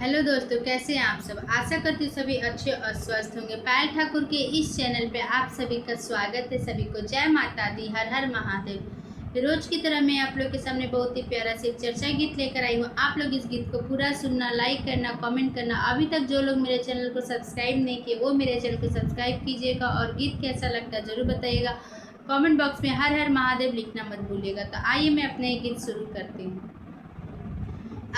Hello दोस्तों, कैसे हैं आप सब। आशा करती हूँ सभी अच्छे और स्वस्थ होंगे। पायल ठाकुर के इस चैनल पे आप सभी का स्वागत है। सभी को जय माता दी, हर हर महादेव। रोज की तरह मैं आप लोग के सामने बहुत ही प्यारा से चर्चा गीत लेकर आई हूँ। आप लोग इस गीत को पूरा सुनना, लाइक करना, कमेंट करना। अभी तक जो लोग मेरे चैनल को सब्सक्राइब नहीं किए वो मेरे चैनल को सब्सक्राइब कीजिएगा और गीत कैसा लगता है जरूर बताइएगा। कॉमेंट बॉक्स में हर हर महादेव लिखना मत भूलिएगा। तो आइए मैं अपने गीत शुरू करती हूँ।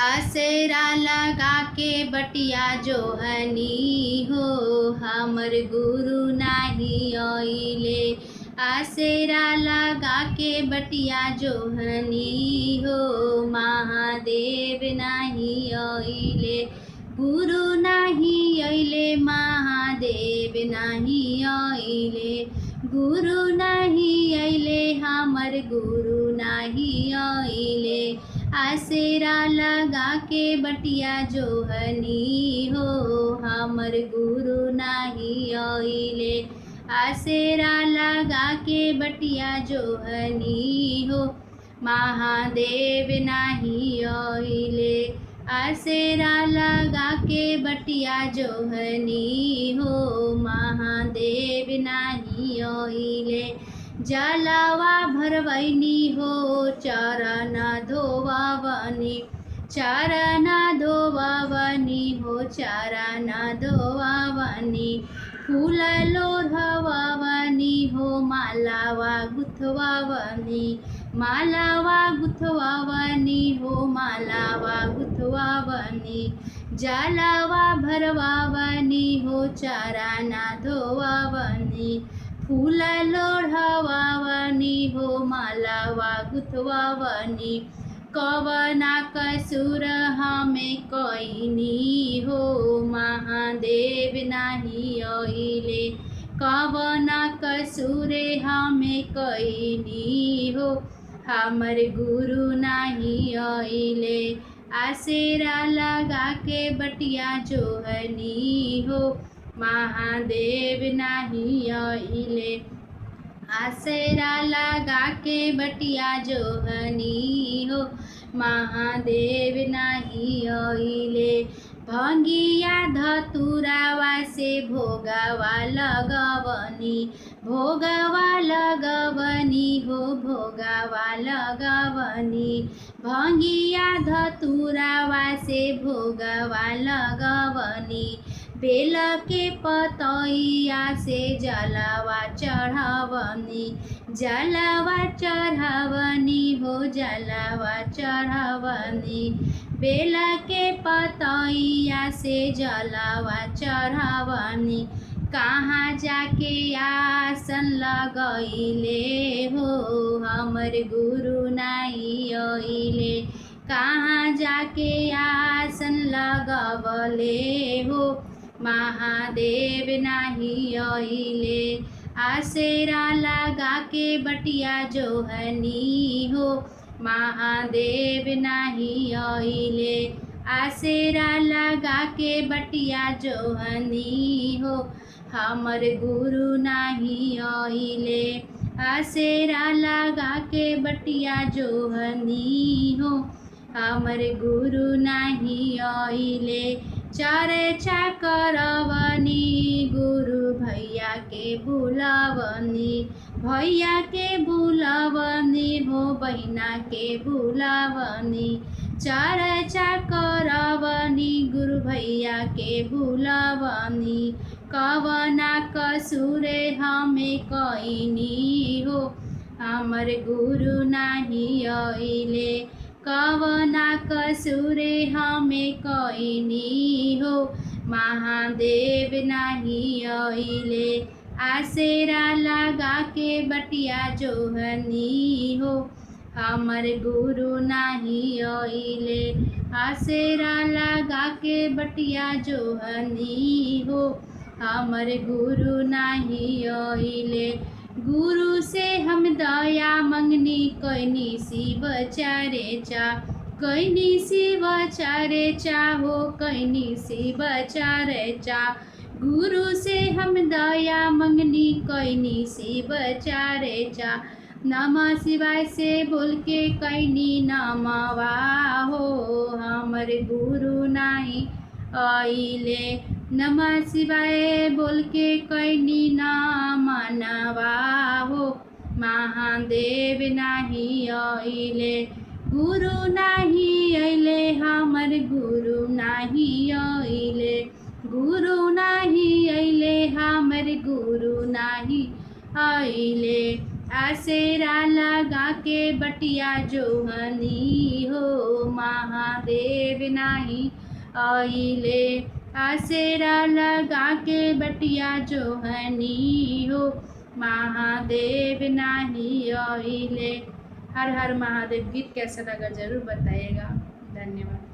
आसरा लगा के बटिया जोहनी हो, हमर गुरु नाही आइले। आसरा लगा के बटिया जोहनी हो, महादेव नाही आइले। गुरु नाही आइले, महादेव नाही आइले। गुरु नाही आइले, हमर गुरु नाही आइले। आसेरा लगा के बटिया जोहनी हो, हमर गुरु नाही आइले। आसेरा लगा के बटिया जोहनी हो, महादेव नाही आइले। आसेरा लगा के बटिया जोहनी हो, महादेव नाही आइले। जलवा भरवैनी हो, चरण धोवावनी। चरण धोवावनी हो, चरण धोवावनी। फूल लोढ़वावनी हो, मालावा गुथवावनी। मालावा गुथवावनी हो, मालावा गुथवावनी। जलवा भरवावनी हो, चरण धोवावनी। फूल लोढ़वावनी हो, मालावा गुथवावनी। कवना कसूर हमें कईनी हो, महादेव नाही आइले। कवना कसूर हमें कईनी हो, हमर गुरु नाही आइले। आसेरा लगा के बटिया जोहनी हो, महादेव नाही आइले। आसेरा लगा के बटिया जोहनी हो, महादेव नाही आइले। भंगिया धतुरावा से भोगवा लगवनी। भोगवा लगवनी हो, भोगवा लगवनी। भंगिया धतुरावा से भोगवा लगवनी। बेल के पतैया से जलवा चढ़ावनी। जलवा चढ़ावनी हो, जलवा चढ़ावनी। बेल के पतैया से जलवा चढ़ावनी। कहाँ जाके आसन लगैले हो, हमर गुरु नाही आइले। कहाँ जाके आसन लगवले हो, महादेव नाही आइले। आसेरा लगा के बटिया जोहनी हो, महादेव नाही आइले। आसेरा लगा के बटिया जोहनी हो, हमर गुरु नाही आइले। आसेरा लगा के बटिया जोहनी हो, हमर गुरु नाही आइले। चर्चा करवनी, गुरु भैया के बुलावनी। भैया के बुलावनी हो, बहिना के बुलावनी। चर्चा करवनी, गुरु भैया के बुलावनी। कवना कसूरे हमें कईनी हो, हमर गुरु नाही आइले। कवना कसूरे हमें कईनी हो, महादेव नाही आइले। आसेरा लगा के बटिया जोहनी हो, हमर गुरु नाही आइले। आसेरा लगा के बटिया जोहनी हो, हमर गुरु नाही आइले। गुरु से हम दया मंगनी, कैनी शिव चरेचा। कैनी शिव चरेचा हो, कैनी शिव चरेचा। गुरु से हम दया मंगनी, कैनी शिव चरेचा। नमः शिवाय से बोल के कैनी नमवा हो, हमर गुरु नाही आइले। नमः शिवाय बोल के कैनी ना मनवा हो, महादेव नाही आइले। गुरु नाही अइले हमर गुरु नाही अइले, गुरु नाही अइले हमर गुरु नाही अइले। आसेरा लगा के बटिया जोहनी हो, महादेव नाही आइले। आसेरा लगा के बटिया जोहनी हो, महादेव नाही आइले। हर हर महादेव गीत कैसा लगा जरूर बताइएगा। धन्यवाद।